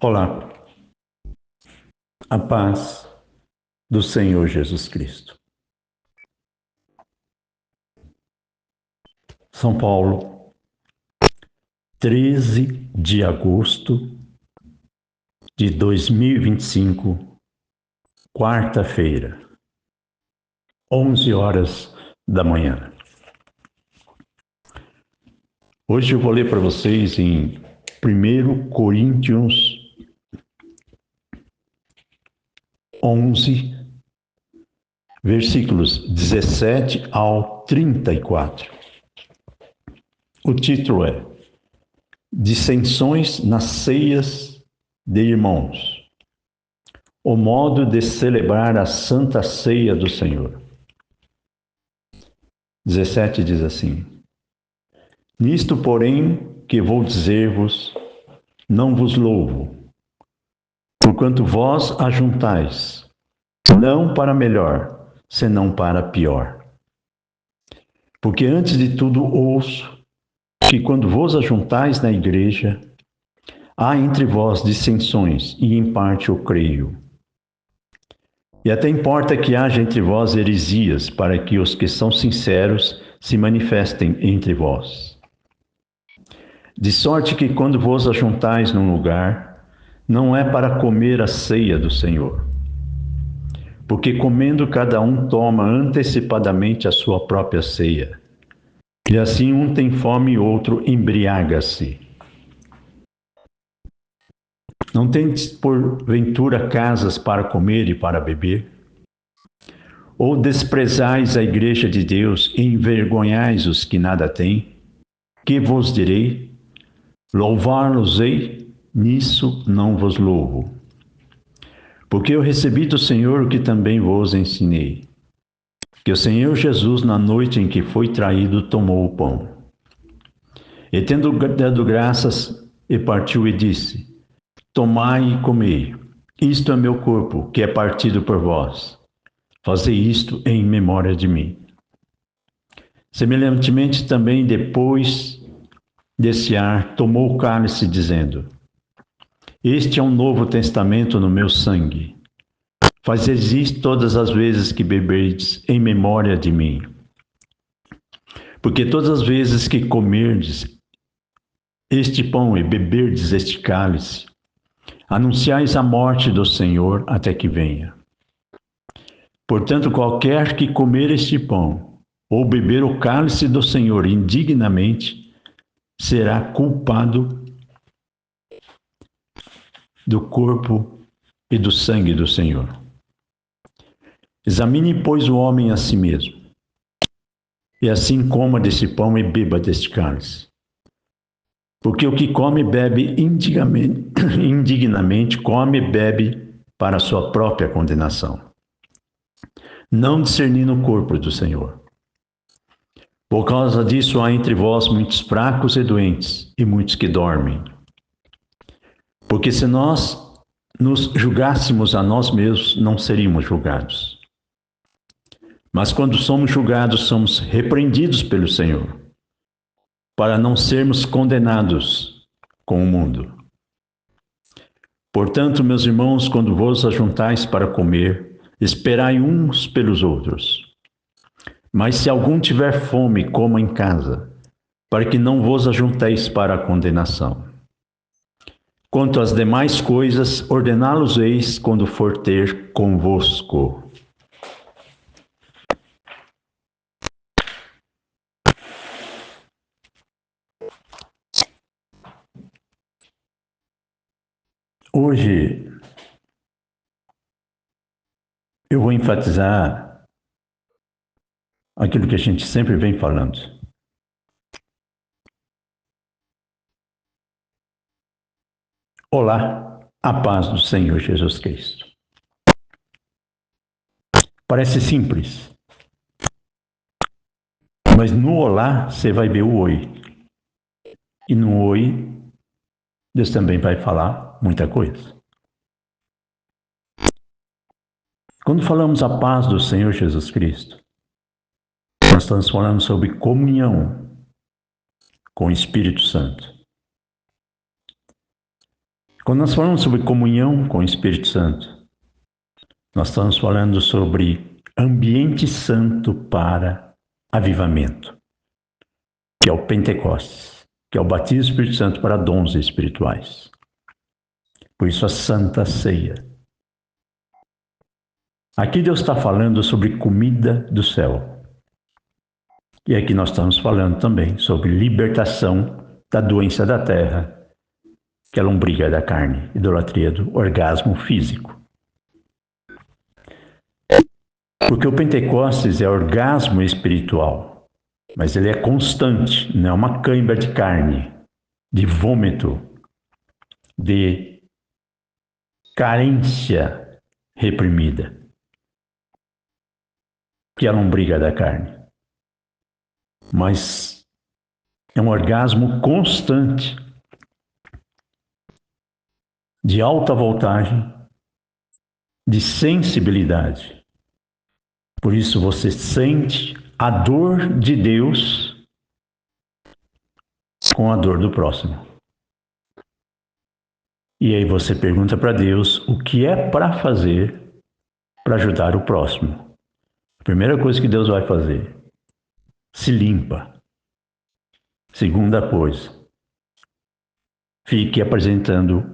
Olá, a paz do Senhor Jesus Cristo. São Paulo, 13 de agosto de 2025, quarta-feira, 11 horas da manhã. Hoje eu vou ler para vocês em 1 Coríntios 11, versículos 17 ao 34. O título é Dissensões nas ceias de irmãos. O modo de celebrar a Santa Ceia do Senhor. 17 diz assim: Nisto, porém, que vou dizer-vos, não vos louvo, porquanto vós ajuntais, não para melhor, senão para pior. Porque antes de tudo ouço que quando vos ajuntais na igreja, há entre vós dissensões, e em parte eu creio. E até importa que haja entre vós heresias, para que os que são sinceros se manifestem entre vós. De sorte que quando vos ajuntais num lugar, não é para comer a ceia do Senhor. Porque comendo cada um toma antecipadamente a sua própria ceia. E assim um tem fome e outro embriaga-se. Não tendes porventura casas para comer e para beber? Ou desprezais a igreja de Deus e envergonhais os que nada têm? Que vos direi? Louvar-los-ei? Nisso não vos louvo. Porque eu recebi do Senhor o que também vos ensinei. Que o Senhor Jesus, na noite em que foi traído, tomou o pão. E tendo dado graças, e partiu e disse: Tomai e comei, isto é meu corpo, que é partido por vós. Fazei isto em memória de mim. Semelhantemente também, depois de cear, tomou o cálice, dizendo: Este é um novo testamento no meu sangue. Fazeis isto todas as vezes que beberdes, em memória de mim. Porque todas as vezes que comerdes este pão e beberdes este cálice, anunciais a morte do Senhor até que venha. Portanto, qualquer que comer este pão, ou beber o cálice do Senhor indignamente, será culpado do corpo e do sangue do Senhor. Examine, pois, o homem a si mesmo, e assim coma desse pão e beba deste cálice. Porque o que come e bebe indignamente, come e bebe para a sua própria condenação, não discernindo o corpo do Senhor. Por causa disso há entre vós muitos fracos e doentes, e muitos que dormem. Porque se nós nos julgássemos a nós mesmos, não seríamos julgados. Mas quando somos julgados, somos repreendidos pelo Senhor, para não sermos condenados com o mundo. Portanto, meus irmãos, quando vos ajuntais para comer, esperai uns pelos outros. Mas se algum tiver fome, coma em casa, para que não vos ajunteis para a condenação. Quanto às demais coisas, ordená-los-eis quando for ter convosco. Hoje eu vou enfatizar aquilo que a gente sempre vem falando. Olá, a paz do Senhor Jesus Cristo. Parece simples, mas no olá você vai ver o oi. E no oi, Deus também vai falar muita coisa. Quando falamos a paz do Senhor Jesus Cristo, nós estamos falando sobre comunhão com o Espírito Santo. Quando nós falamos sobre comunhão com o Espírito Santo, nós estamos falando sobre ambiente santo para avivamento, que é o Pentecostes, que é o batismo do Espírito Santo para dons espirituais. Por isso a Santa Ceia. Aqui Deus está falando sobre comida do céu. E aqui nós estamos falando também sobre libertação da doença da terra, que é a lombriga da carne, idolatria do orgasmo físico. Porque o Pentecostes é orgasmo espiritual, mas ele é constante, não é uma cãibra de carne, de vômito, de carência reprimida, que é a lombriga da carne. Mas é um orgasmo constante, de alta voltagem, de sensibilidade. Por isso você sente a dor de Deus com a dor do próximo. E aí você pergunta para Deus o que é para fazer para ajudar o próximo. A primeira coisa que Deus vai fazer, se limpa. Segunda coisa, fique apresentando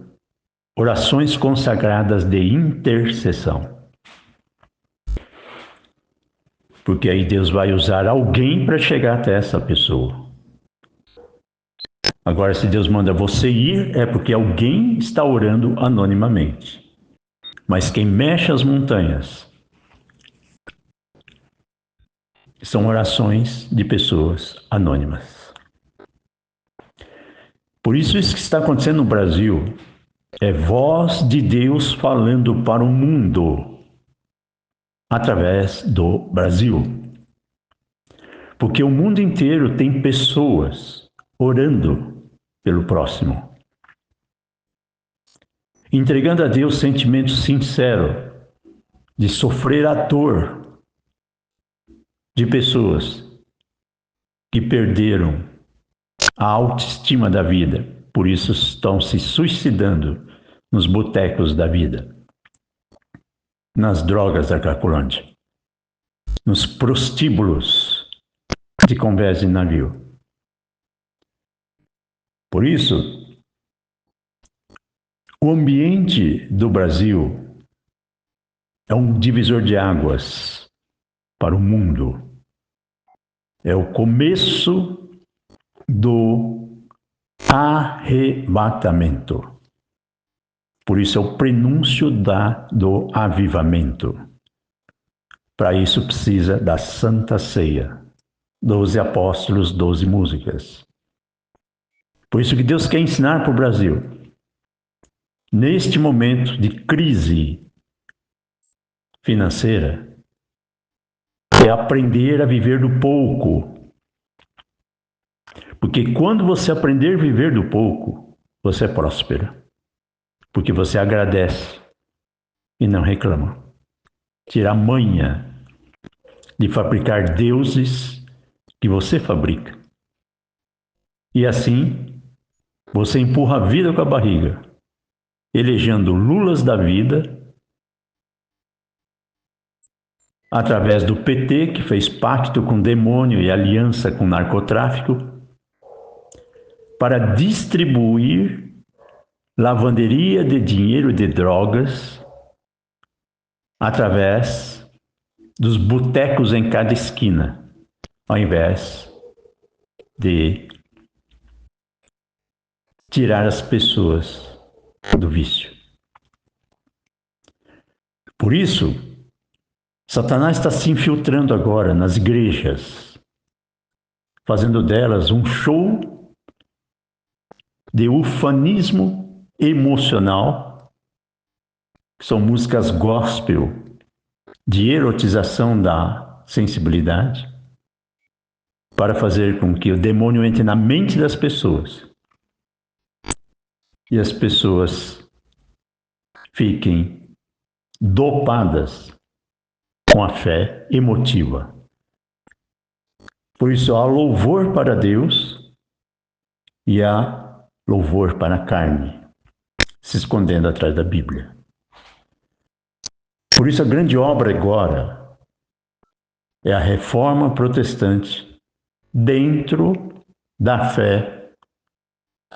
orações consagradas de intercessão. Porque aí Deus vai usar alguém para chegar até essa pessoa. Agora, se Deus manda você ir, é porque alguém está orando anonimamente. Mas quem mexe as montanhas são orações de pessoas anônimas. Por isso que está acontecendo no Brasil é voz de Deus falando para o mundo através do Brasil. Porque o mundo inteiro tem pessoas orando pelo próximo, entregando a Deus sentimento sincero de sofrer a dor de pessoas que perderam a autoestima da vida, por isso estão se suicidando nos botecos da vida, nas drogas da Cracolândia, nos prostíbulos de convés de navio. Por isso, o ambiente do Brasil é um divisor de águas para o mundo. É o começo do arrebatamento. Por isso é o prenúncio do avivamento. Para isso precisa da Santa Ceia. 12 apóstolos, 12 músicas. Por isso que Deus quer ensinar para o Brasil, neste momento de crise financeira, é aprender a viver do pouco. Porque quando você aprender a viver do pouco, você é próspero. Porque você agradece e não reclama. Tira a manha de fabricar deuses que você fabrica. E assim, você empurra a vida com a barriga, elegendo lulas da vida, através do PT, que fez pacto com o demônio e aliança com o narcotráfico, para distribuir lavanderia de dinheiro e de drogas através dos botecos em cada esquina, ao invés de tirar as pessoas do vício. Por isso, Satanás está se infiltrando agora nas igrejas, fazendo delas um show de ufanismo emocional, que são músicas gospel, de erotização da sensibilidade, para fazer com que o demônio entre na mente das pessoas e as pessoas fiquem dopadas com a fé emotiva. Por isso há louvor para Deus e há louvor para a carne. se escondendo atrás da Bíblia. Por isso a grande obra agora é a reforma protestante dentro da fé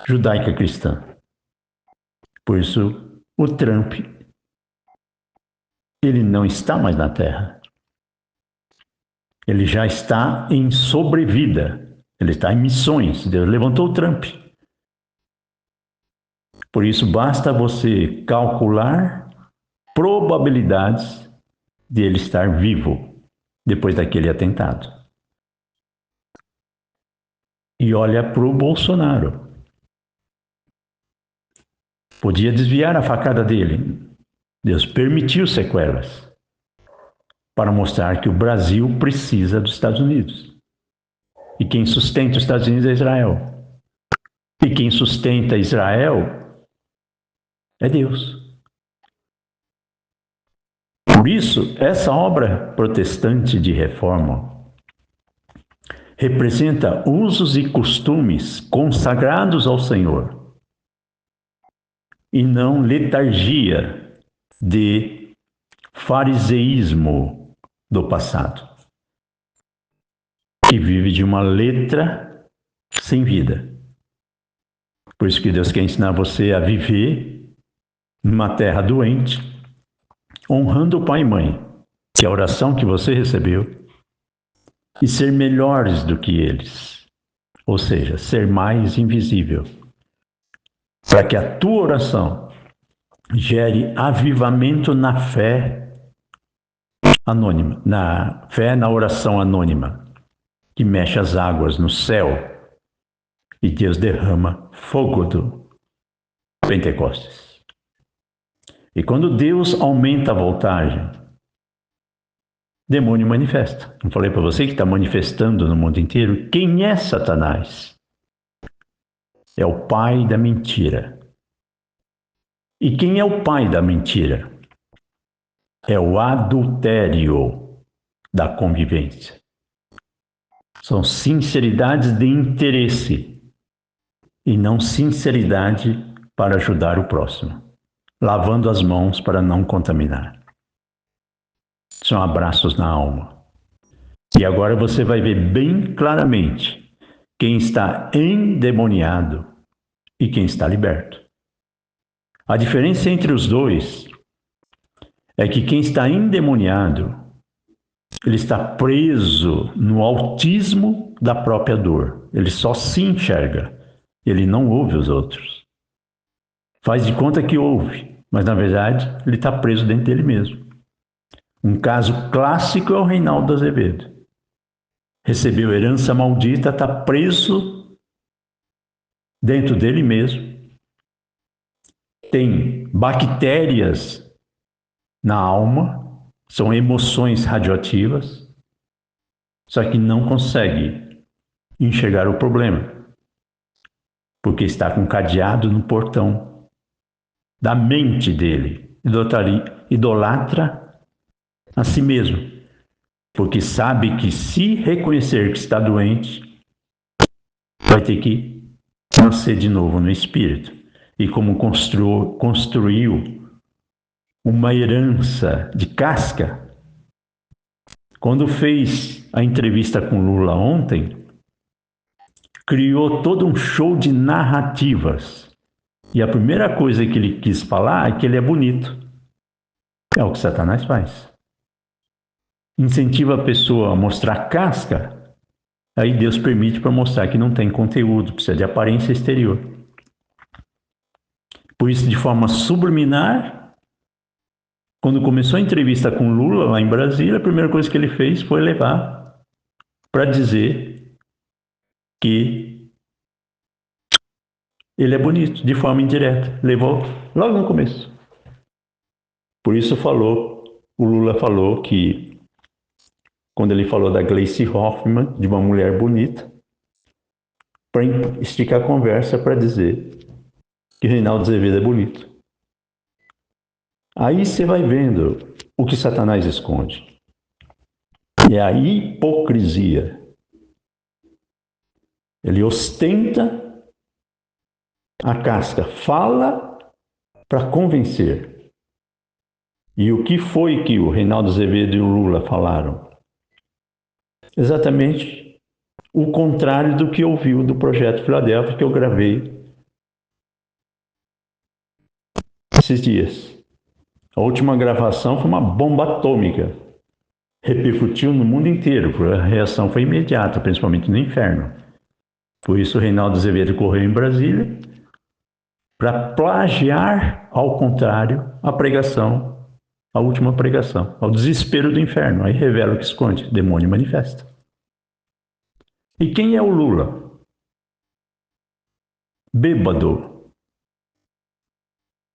judaica cristã. Por isso o Trump, ele não está mais na Terra. Ele já está em sobrevida. Ele está em missões. Deus levantou o Trump. Por isso basta você calcular probabilidades de ele estar vivo depois daquele atentado. E olha para o Bolsonaro. Podia desviar a facada dele. Deus permitiu sequelas para mostrar que o Brasil precisa dos Estados Unidos. E quem sustenta os Estados Unidos é Israel. E quem sustenta Israel é Deus. Por isso, essa obra protestante de reforma representa usos e costumes consagrados ao Senhor e não letargia de fariseísmo do passado, que vive de uma letra sem vida. Por isso que Deus quer ensinar você a viver numa terra doente, honrando o pai e mãe, que é a oração que você recebeu, e ser melhores do que eles, ou seja, ser mais invisível, para que a tua oração gere avivamento na fé anônima, na fé na oração anônima, que mexe as águas no céu e Deus derrama fogo do Pentecostes. E quando Deus aumenta a voltagem, demônio manifesta. Eu falei para você que está manifestando no mundo inteiro. Quem é Satanás? É o pai da mentira. E quem é o pai da mentira? É o adultério da convivência. São sinceridades de interesse e não sinceridade para ajudar o próximo, lavando as mãos para não contaminar. São abraços na alma. E agora você vai ver bem claramente quem está endemoniado e quem está liberto. A diferença entre os dois é que quem está endemoniado, ele está preso no autismo da própria dor. Ele só se enxerga, ele não ouve os outros. Faz de conta que ouve, mas na verdade ele está preso dentro dele mesmo. Um caso clássico é o Reinaldo Azevedo. Recebeu herança maldita, está preso dentro dele mesmo. Tem bactérias na alma, são emoções radioativas, só que não consegue enxergar o problema, porque está com cadeado no portão da mente dele. Idolatra a si mesmo, porque sabe que se reconhecer que está doente, vai ter que nascer de novo no espírito. E como construiu uma herança de casca, quando fez a entrevista com Lula ontem, criou todo um show de narrativas. E a primeira coisa que ele quis falar é que ele é bonito. É o que Satanás faz. Incentiva a pessoa a mostrar casca, aí Deus permite para mostrar que não tem conteúdo, precisa de aparência exterior. Por isso, de forma subliminar, quando começou a entrevista com Lula lá em Brasília, a primeira coisa que ele fez foi levar para dizer que ele é bonito, de forma indireta. Levou logo no começo. Por isso o Lula falou que, quando ele falou da Gleice Hoffmann, de uma mulher bonita, para esticar a conversa para dizer que Reinaldo Azevedo é bonito. Aí você vai vendo o que Satanás esconde. É a hipocrisia. Ele ostenta a casca, fala para convencer. E o que foi que o Reinaldo Azevedo e o Lula falaram? Exatamente o contrário do que ouviu do Projeto Filadélfia, que eu gravei esses dias. A última gravação foi uma bomba atômica. Repercutiu no mundo inteiro, porque a reação foi imediata, principalmente no inferno. Por isso o Reinaldo Azevedo correu em Brasília para plagiar, ao contrário, a pregação, a última pregação, ao desespero do inferno. Aí revela o que esconde, demônio manifesta. E quem é o Lula? Bêbado,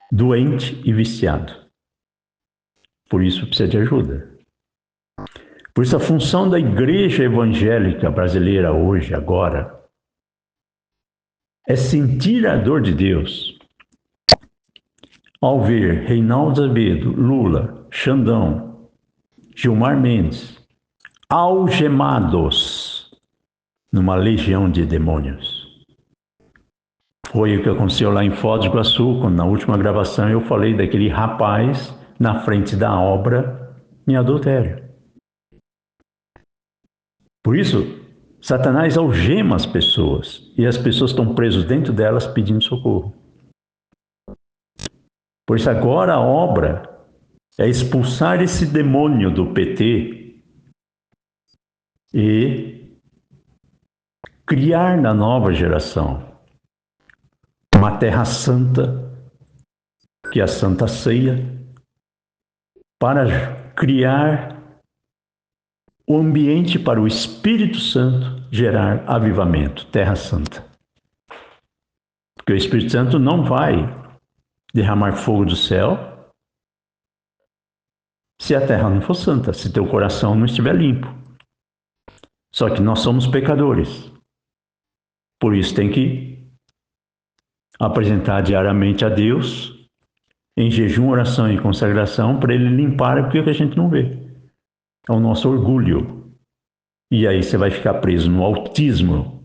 doente e viciado. Por isso precisa de ajuda. Por isso a função da igreja evangélica brasileira hoje, agora, é sentir a dor de Deus ao ver Reinaldo Azevedo, Lula, Xandão, Gilmar Mendes algemados numa legião de demônios. Foi o que aconteceu lá em Foz do Iguaçu, quando na última gravação eu falei daquele rapaz na frente da obra em adultério. Por isso, Satanás algema as pessoas e as pessoas estão presas dentro delas pedindo socorro. Por isso agora a obra é expulsar esse demônio do PT e criar na nova geração uma terra santa, que é a Santa Ceia, para criar o ambiente para o Espírito Santo gerar avivamento, terra santa. Porque o Espírito Santo não vai derramar fogo do céu se a terra não for santa, se teu coração não estiver limpo. Só que nós somos pecadores. Por isso tem que apresentar diariamente a Deus, em jejum, oração e consagração, para Ele limpar aquilo que a gente não vê. É o nosso orgulho. E aí você vai ficar preso no autismo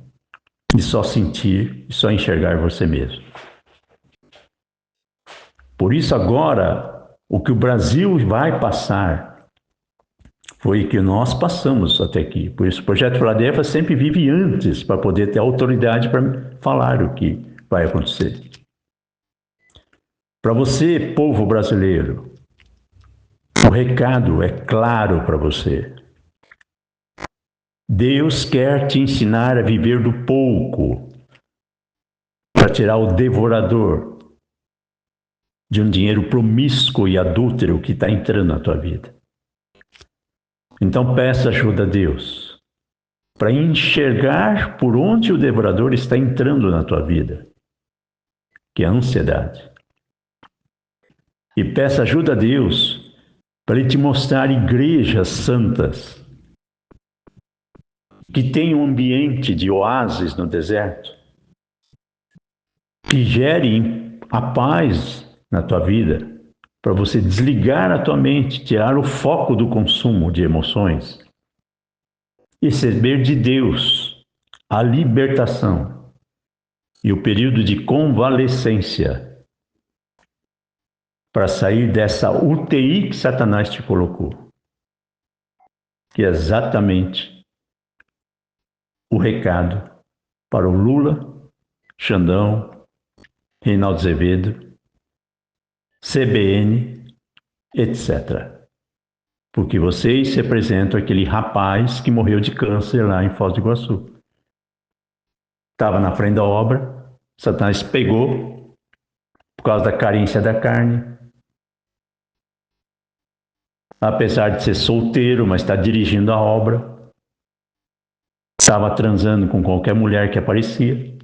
de só sentir e só enxergar você mesmo. Por isso agora, o que o Brasil vai passar foi o que nós passamos até aqui. Por isso o Projeto Filadélfia sempre vive antes para poder ter autoridade para falar o que vai acontecer. Para você, povo brasileiro, o recado é claro para você. Deus quer te ensinar a viver do pouco, para tirar o devorador de um dinheiro promíscuo e adúltero que está entrando na tua vida. Então peça ajuda a Deus para enxergar por onde o devorador está entrando na tua vida, que é a ansiedade. E peça ajuda a Deus para Ele te mostrar igrejas santas que tem um ambiente de oásis no deserto, que gerem a paz na tua vida, para você desligar a tua mente, tirar o foco do consumo de emoções e receber de Deus a libertação e o período de convalescência para sair dessa UTI que Satanás te colocou, que é exatamente o recado para o Lula, Xandão, Reinaldo Azevedo, CBN, etc. Porque vocês representam aquele rapaz que morreu de câncer lá em Foz do Iguaçu. Estava na frente da obra, Satanás pegou, por causa da carência da carne. Apesar de ser solteiro, mas está dirigindo a obra. Estava transando com qualquer mulher que aparecia.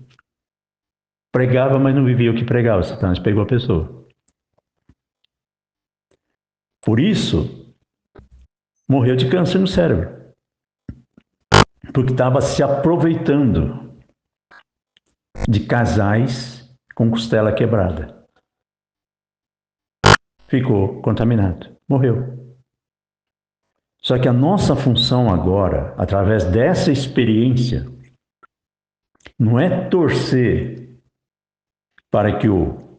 Pregava, mas não vivia o que pregava. Satanás pegou a pessoa. Por isso, morreu de câncer no cérebro. Porque estava se aproveitando de casais com costela quebrada. Ficou contaminado. Morreu. Só que a nossa função agora, através dessa experiência, não é torcer para que o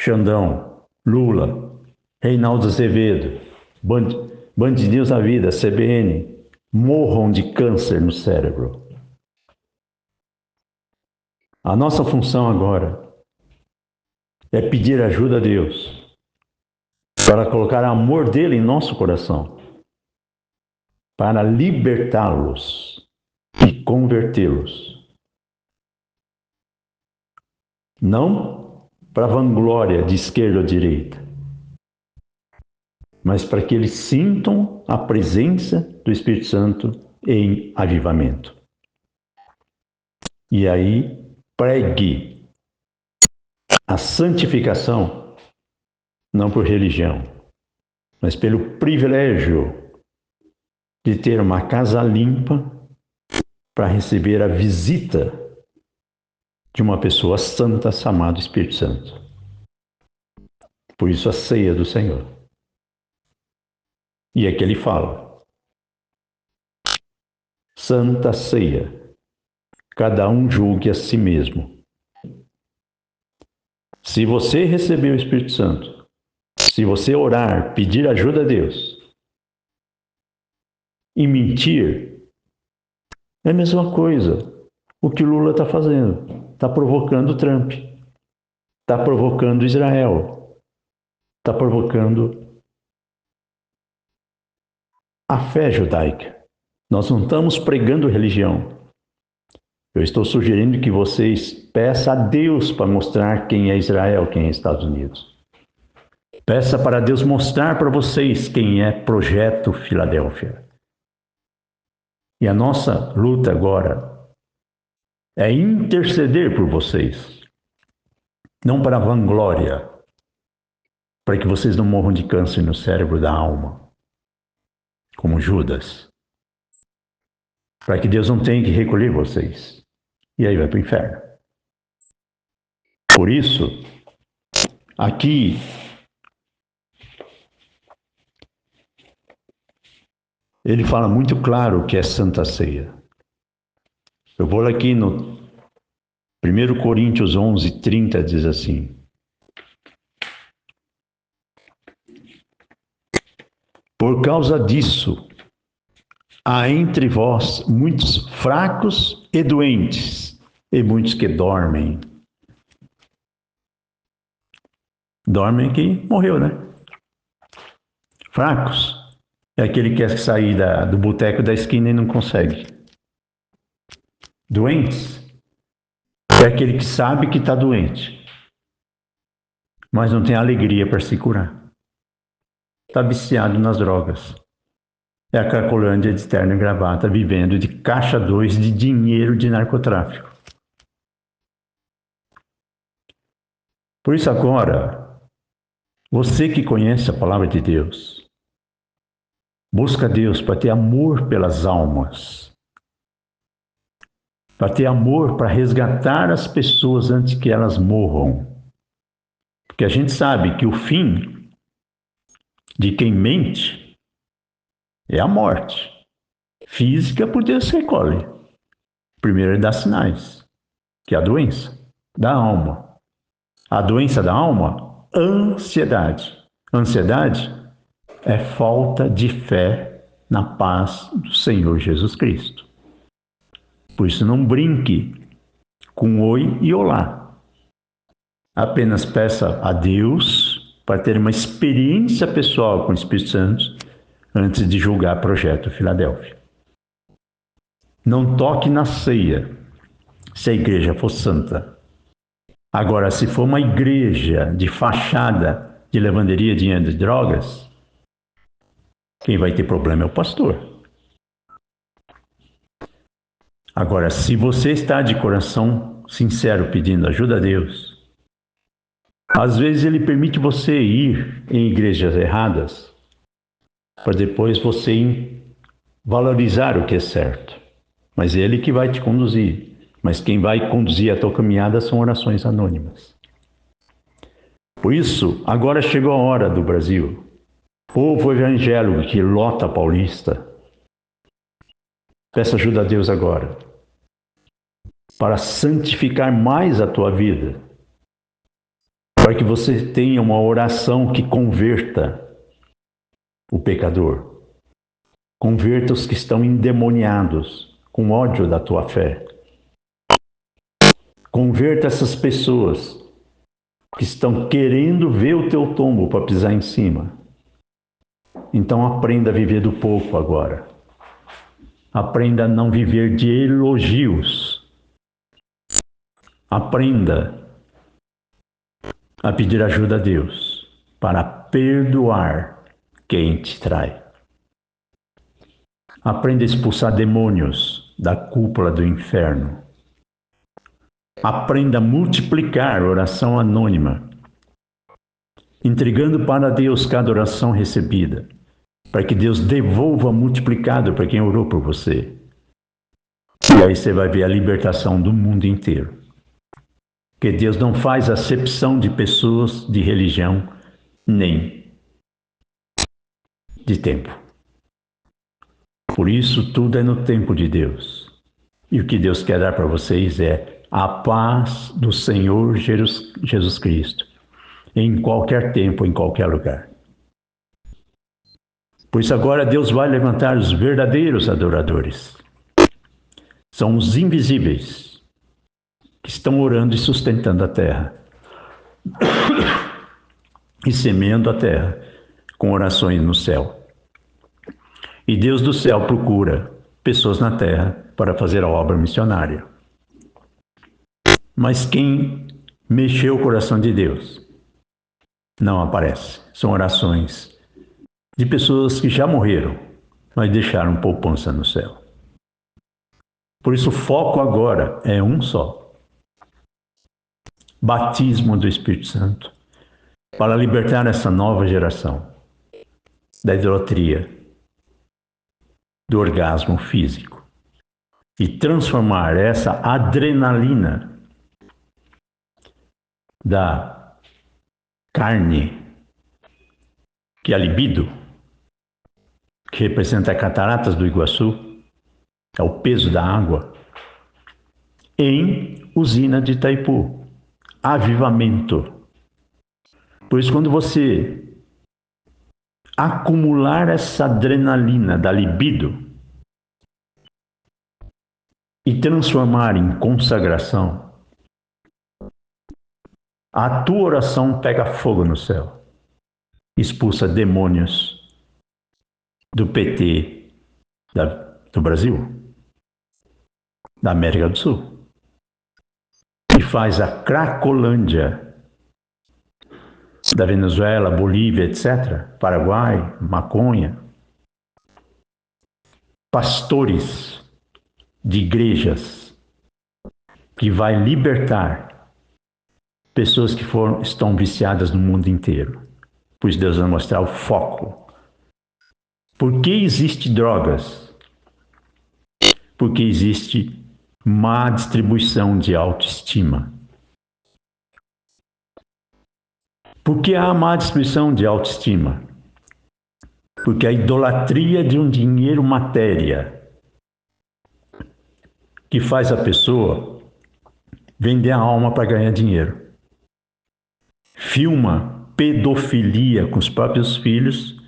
Xandão, Lula, Reinaldo Azevedo, Band News da Vida, CBN, morram de câncer no cérebro. A nossa função agora é pedir ajuda a Deus para colocar amor dele em nosso coração, para libertá-los e convertê-los. Não para vanglória de esquerda ou direita, mas para que eles sintam a presença do Espírito Santo em avivamento. E aí, pregue a santificação, não por religião, mas pelo privilégio de ter uma casa limpa para receber a visita de uma pessoa santa chamada Espírito Santo. Por isso a ceia do Senhor. E é que ele fala: Santa Ceia, cada um julgue a si mesmo. Se você receber o Espírito Santo, se você orar, pedir ajuda a Deus e mentir, é a mesma coisa. O que Lula está fazendo? Está provocando Trump, está provocando Israel, está provocando a fé judaica. Nós não estamos pregando religião. Eu estou sugerindo que vocês peçam a Deus para mostrar quem é Israel, quem é Estados Unidos. Peça para Deus mostrar para vocês quem é Projeto Filadélfia. E a nossa luta agora é interceder por vocês, não para vanglória, para que vocês não morram de câncer no cérebro da alma, como Judas, para que Deus não tenha que recolher vocês, e aí vai para o inferno. Por isso, aqui, ele fala muito claro o que é Santa Ceia. Eu vou aqui no 1 Coríntios 11:30, diz assim: Por causa disso, há entre vós muitos fracos e doentes, e muitos que dormem. Dormem que morreu, né? Fracos é aquele que quer sair do boteco da esquina e não consegue. Doentes é aquele que sabe que está doente, mas não tem alegria para se curar. Está viciado nas drogas. É a Cracolândia de terno e gravata, vivendo de caixa 2 de dinheiro de narcotráfico. Por isso agora, você que conhece a palavra de Deus, busca Deus para ter amor pelas almas, para ter amor para resgatar as pessoas antes que elas morram. Porque a gente sabe que o fim de quem mente é a morte. Física, por Deus se recolhe. Primeiro ele dá sinais, que é a doença da alma. A doença da alma, ansiedade. Ansiedade é falta de fé na paz do Senhor Jesus Cristo. Por isso não brinque com oi e olá. Apenas peça a Deus para ter uma experiência pessoal com o Espírito Santo antes de julgar o Projeto Filadélfia. Não toque na ceia se a igreja for santa. Agora, se for uma igreja de fachada de lavanderia, dinheiro de drogas, quem vai ter problema é o pastor. Agora, se você está de coração sincero pedindo ajuda a Deus, às vezes ele permite você ir em igrejas erradas para depois você valorizar o que é certo. Mas é ele que vai te conduzir. Mas quem vai conduzir a tua caminhada são orações anônimas. Por isso, agora chegou a hora do Brasil. Povo evangélico que lota a Paulista, peça ajuda a Deus agora, para santificar mais a tua vida, para que você tenha uma oração que converta o pecador. Converta os que estão endemoniados, com ódio da tua fé. Converta essas pessoas que estão querendo ver o teu tombo para pisar em cima. Então aprenda a viver do pouco agora. Aprenda a não viver de elogios. Aprenda a pedir ajuda a Deus para perdoar quem te trai. Aprenda a expulsar demônios da cúpula do inferno. Aprenda a multiplicar oração anônima, entregando para Deus cada oração recebida, para que Deus devolva multiplicado para quem orou por você. E aí você vai ver a libertação do mundo inteiro. Porque Deus não faz acepção de pessoas, de religião, nem de tempo. Por isso, tudo é no tempo de Deus. E o que Deus quer dar para vocês é a paz do Senhor Jesus Cristo, em qualquer tempo, em qualquer lugar. Por isso agora Deus vai levantar os verdadeiros adoradores. São os invisíveis, que estão orando e sustentando a terra. E semeando a terra com orações no céu. E Deus do céu procura pessoas na terra para fazer a obra missionária. Mas quem mexeu o coração de Deus não aparece. São orações de pessoas que já morreram, mas deixaram poupança no céu. Por isso o foco agora é um só. Batismo do Espírito Santo, para libertar essa nova geração da idolatria, do orgasmo físico e transformar essa adrenalina da carne, que é a libido, que representa as cataratas do Iguaçu, é o peso da água, em usina de Itaipu, avivamento. Por isso, quando você acumular essa adrenalina da libido e transformar em consagração, a tua oração pega fogo no céu, expulsa demônios do PT do Brasil, da América do Sul, e faz a Cracolândia da Venezuela, Bolívia, etc., Paraguai, maconha, pastores de igrejas, que vai libertar pessoas que estão viciadas no mundo inteiro. Pois Deus vai mostrar o foco. Por que existe drogas? Porque existe má distribuição de autoestima. Por que há má distribuição de autoestima? Porque a idolatria de um dinheiro matéria que faz a pessoa vender a alma para ganhar dinheiro. Filma pedofilia com os próprios filhos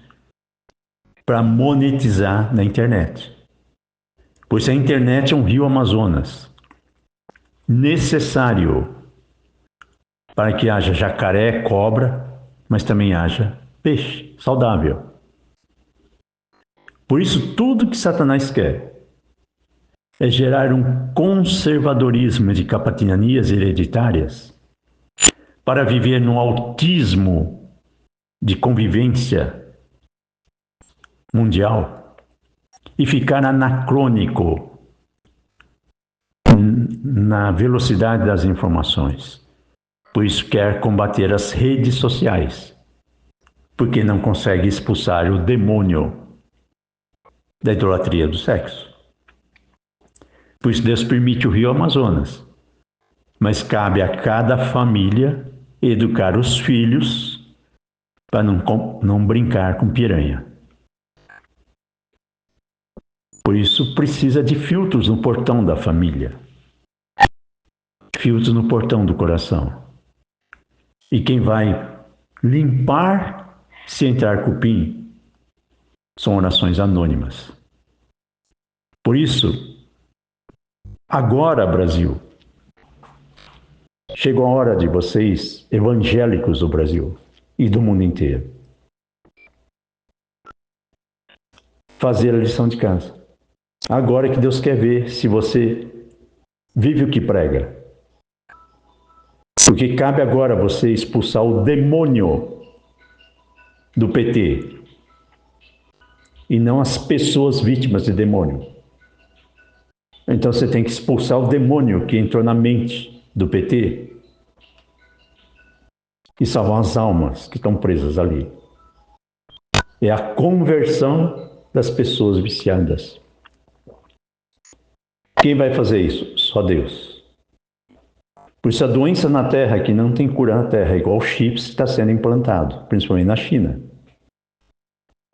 para monetizar na internet. Pois a internet é um rio Amazonas, necessário para que haja jacaré, cobra, mas também haja peixe saudável. Por isso, tudo que Satanás quer é gerar um conservadorismo de capitanias hereditárias para viver no autismo de convivência mundial e ficar anacrônico na velocidade das informações. Por isso quer combater as redes sociais, porque não consegue expulsar o demônio da idolatria do sexo. Por isso Deus permite o rio Amazonas, mas cabe a cada família educar os filhos para não brincar com piranha. Por isso precisa de filtros no portão da família, filtros no portão do coração. E quem vai limpar, se entrar cupim, são orações anônimas. Por isso, agora, Brasil, chegou a hora de vocês, evangélicos do Brasil e do mundo inteiro, fazer a lição de casa. Agora que Deus quer ver se você vive o que prega. Porque cabe agora você expulsar o demônio do PT e não as pessoas vítimas de demônio. Então você tem que expulsar o demônio que entrou na mente do PT e salvar as almas que estão presas ali. É a conversão das pessoas viciadas. Quem vai fazer isso? Só Deus. Por isso a doença na Terra, que não tem cura na Terra, igual chips, está sendo implantado, principalmente na China,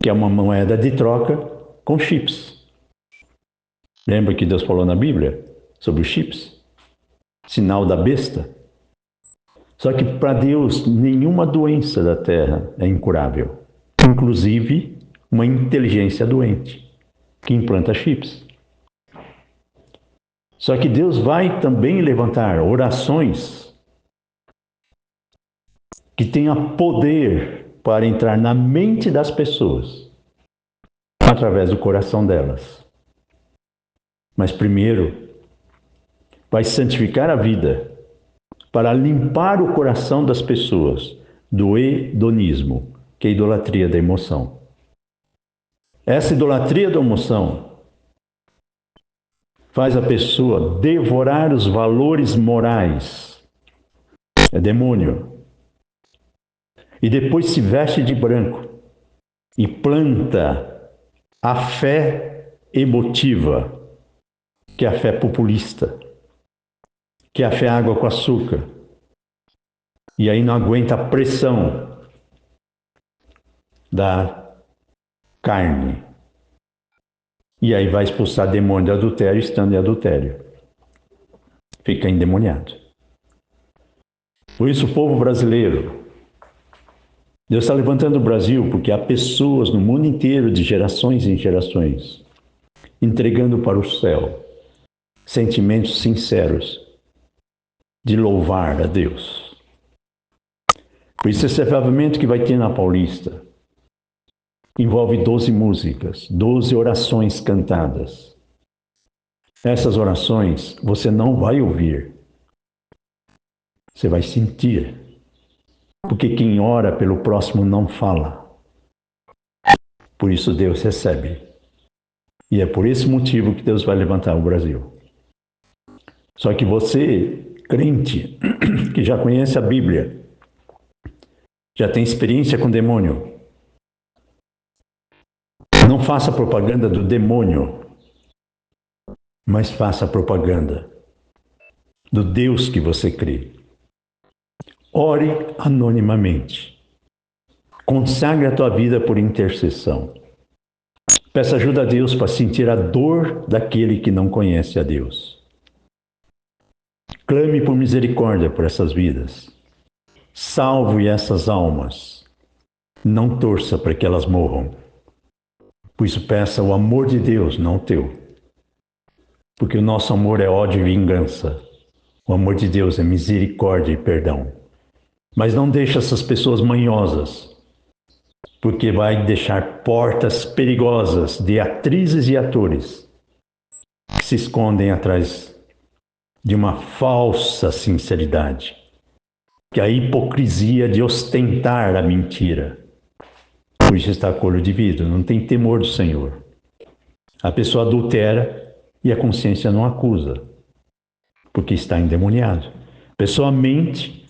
que é uma moeda de troca com chips. Lembra que Deus falou na Bíblia sobre os chips? Sinal da besta. Só que para Deus, nenhuma doença da Terra é incurável. Inclusive, uma inteligência doente que implanta chips. Só que Deus vai também levantar orações que tenham poder para entrar na mente das pessoas através do coração delas. Mas primeiro, vai santificar a vida para limpar o coração das pessoas do hedonismo, que é a idolatria da emoção. Essa idolatria da emoção faz a pessoa devorar os valores morais. É demônio. E depois se veste de branco e planta a fé emotiva, que é a fé populista, que é a fé água com açúcar. E aí não aguenta a pressão da carne. E aí vai expulsar demônio de adultério, estando em adultério. Fica endemoniado. Por isso o povo brasileiro, Deus está levantando o Brasil porque há pessoas no mundo inteiro, de gerações em gerações, entregando para o céu sentimentos sinceros de louvar a Deus. Por isso esse avivamento que vai ter na Paulista envolve 12 músicas, 12 orações cantadas. Essas orações você não vai ouvir, você vai sentir. Porque quem ora pelo próximo não fala. Por isso Deus recebe. E é por esse motivo que Deus vai levantar o Brasil. Só que você, crente, que já conhece a Bíblia, já tem experiência com o demônio, não faça propaganda do demônio, mas faça propaganda do Deus que você crê. Ore anonimamente. Consagre a tua vida por intercessão. Peça ajuda a Deus para sentir a dor daquele que não conhece a Deus. Clame por misericórdia por essas vidas. Salve essas almas. Não torça para que elas morram. Por isso peça o amor de Deus, não o teu. Porque o nosso amor é ódio e vingança. O amor de Deus é misericórdia e perdão. Mas não deixe essas pessoas manhosas, porque vai deixar portas perigosas de atrizes e atores que se escondem atrás de uma falsa sinceridade, que é a hipocrisia de ostentar a mentira. Por isso está colho de vidro, não tem temor do Senhor. A pessoa adultera e a consciência não acusa, porque está endemoniado. A pessoa mente,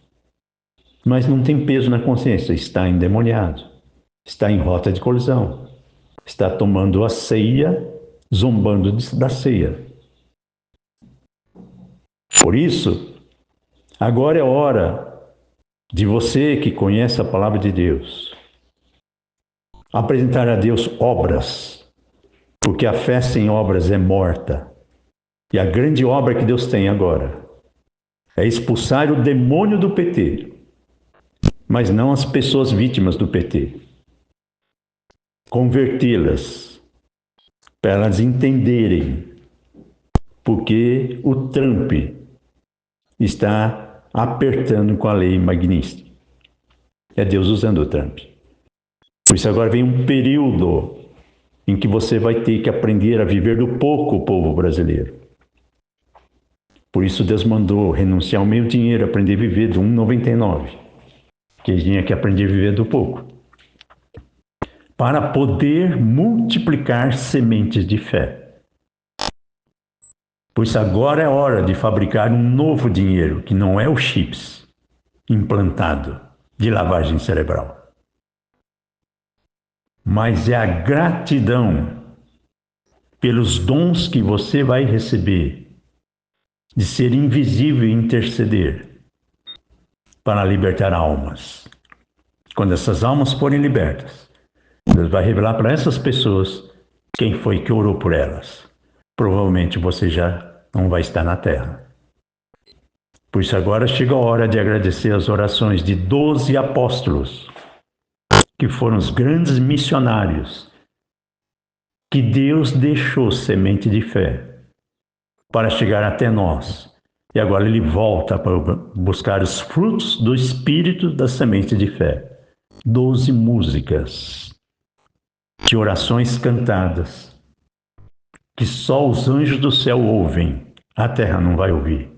mas não tem peso na consciência, está endemoniado, está em rota de colisão, está tomando a ceia, zombando da ceia. Por isso, agora é hora de você que conhece a palavra de Deus, apresentar a Deus obras, porque a fé sem obras é morta. E a grande obra que Deus tem agora é expulsar o demônio do PT mas não as pessoas vítimas do PT. Convertê-las, para elas entenderem porque o Trump está apertando com a lei Magnitsky. É Deus usando o Trump. Por isso agora vem um período em que você vai ter que aprender a viver do pouco, povo brasileiro. Por isso Deus mandou renunciar ao meio dinheiro, aprender a viver do 1,99, que tinha que aprender a viver do pouco, para poder multiplicar sementes de fé. Pois agora é hora de fabricar um novo dinheiro, que não é o chips implantado de lavagem cerebral, mas é a gratidão pelos dons que você vai receber, de ser invisível e interceder para libertar almas. Quando essas almas forem libertas, Deus vai revelar para essas pessoas quem foi que orou por elas. Provavelmente você já não vai estar na terra. Por isso agora chega a hora de agradecer as orações de 12 apóstolos, que foram os grandes missionários, que Deus deixou semente de fé para chegar até nós. E agora ele volta para buscar os frutos do Espírito da semente de fé. 12 músicas de orações cantadas, que só os anjos do céu ouvem, a terra não vai ouvir,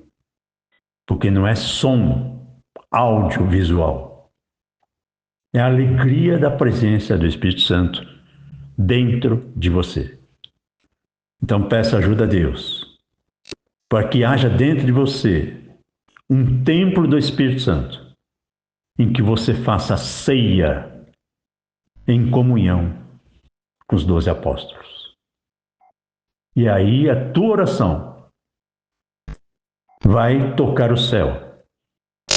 porque não é som audiovisual. É a alegria da presença do Espírito Santo dentro de você. Então peça ajuda a Deus, para que haja dentro de você um templo do Espírito Santo, em que você faça ceia em comunhão com os 12 apóstolos. E aí a tua oração vai tocar o céu.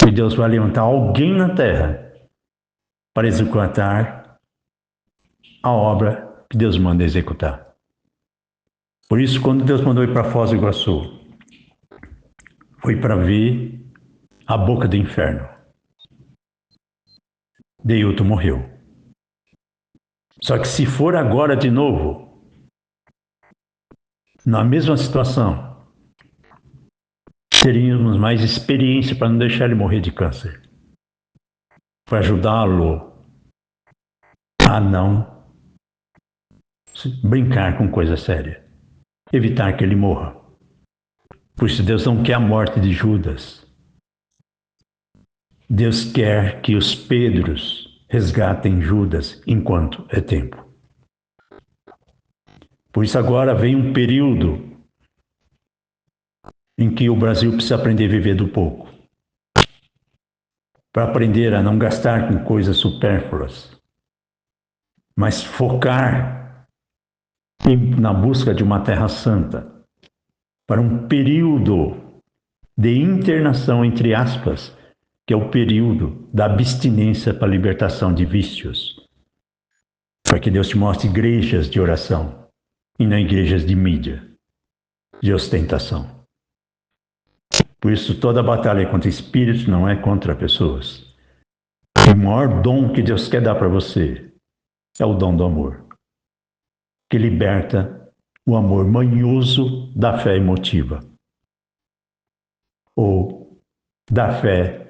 E Deus vai levantar alguém na terra para executar a obra que Deus manda executar. Por isso, quando Deus mandou ir para Foz do Iguaçu, foi para ver a boca do inferno. Deilton morreu. Só que se for agora de novo, na mesma situação, teríamos mais experiência para não deixar ele morrer de câncer, para ajudá-lo a não brincar com coisa séria, evitar que ele morra. Por isso Deus não quer a morte de Judas. Deus quer que os Pedros resgatem Judas enquanto é tempo. Por isso agora vem um período em que o Brasil precisa aprender a viver do pouco, para aprender a não gastar com coisas supérfluas, mas focar na busca de uma terra santa, para um período de internação, entre aspas, que é o período da abstinência para a libertação de vícios, para que Deus te mostre igrejas de oração e não igrejas de mídia, de ostentação. Por isso, toda batalha é contra espíritos, não é contra pessoas. O maior dom que Deus quer dar para você é o dom do amor, que liberta o amor manhoso da fé emotiva, ou da fé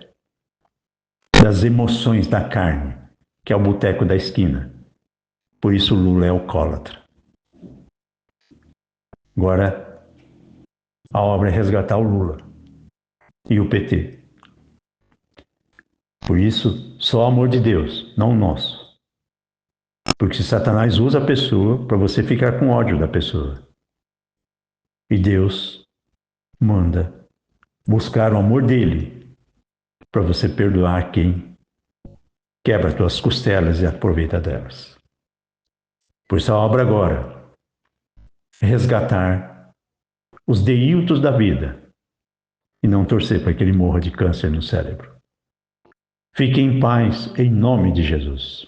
das emoções da carne, que é o boteco da esquina. Por isso Lula é alcoólatra. Agora, a obra é resgatar o Lula e o PT. Por isso, só o amor de Deus, não o nosso. Porque se Satanás usa a pessoa para você ficar com ódio da pessoa. E Deus manda buscar o amor dele para você perdoar quem quebra as tuas costelas e aproveita delas. Por isso a obra agora é resgatar os deiltos da vida e não torcer para que ele morra de câncer no cérebro. Fique em paz, em nome de Jesus.